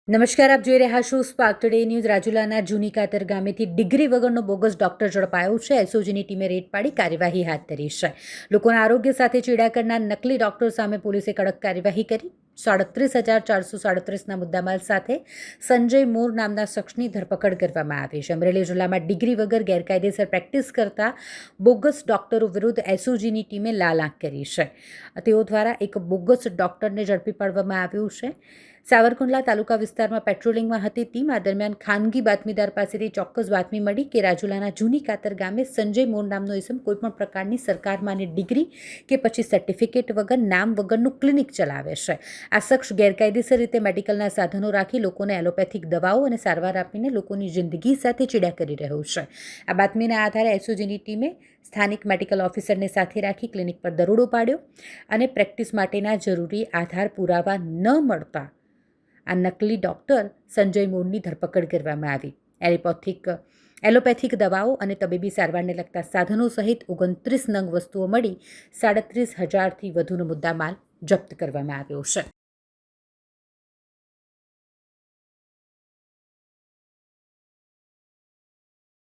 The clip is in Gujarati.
નમસ્કાર, આપ જોઈ રહ્યા છો સ્પાર્ક ટુડે ન્યૂઝ. રાજુલાના જૂની કાતર ગામેથી ડિગ્રી વગરનો બોગસ ડોક્ટર ઝડપાયો છે. એસઓજીની ટીમે રેડ પાડી કાર્યવાહી હાથ ધરી છે. લોકોના આરોગ્ય સાથે ચેડા કરનાર નકલી ડોક્ટર સામે પોલીસે કડક કાર્યવાહી કરી. 37,437ના મુદ્દામાલ સાથે સંજય મોર નામના શખ્સની ધરપકડ કરવામાં આવી છે. અમરેલી જિલ્લામાં ડિગ્રી વગર ગેરકાયદેસર પ્રેક્ટિસ કરતા બોગસ ડોક્ટરો વિરુદ્ધ એસઓજીની ટીમે લાલ આંખ કરી છે. તેઓ દ્વારા એક બોગસ ડોક્ટરને ઝડપી પાડવામાં આવ્યું છે. સાવરકુંડલા તાલુકા વિસ્તારમાં પેટ્રોલિંગમાં હતી ટીમ. આ દરમિયાન ખાનગી બાતમીદાર પાસેથી ચોક્કસ બાતમી મળી કે રાજુલાના જૂની કાતર ગામે સંજય મોર નામનો ઇસમ કોઈપણ પ્રકારની સરકારમાંની ડિગ્રી કે પછી સર્ટિફિકેટ વગર નામ વગરનું ક્લિનિક ચલાવે છે. આ શખ્સ ગેરકાયદેસર રીતે મેડિકલના સાધનો રાખી લોકોને એલોપેથિક દવાઓ અને સારવાર આપીને લોકોની જિંદગી સાથે ચીડા કરી રહ્યો છે. આ બાતમીના આધારે એસઓજીની ટીમે સ્થાનિક મેડિકલ ઓફિસરને સાથે રાખી ક્લિનિક પર દરોડો પાડ્યો અને પ્રેક્ટિસ માટેના જરૂરી આધાર પુરાવા ન મળતા આ નકલી ડૉક્ટર સંજય મોરની ધરપકડ કરવામાં આવી. એલોપેથિક દવાઓ અને તબીબી સારવારને લગતા સાધનો સહિત 29 નંગ વસ્તુઓ મળી 37,000થી વધુનો મુદ્દામાલ જપ્ત કરવામાં આવ્યો છે.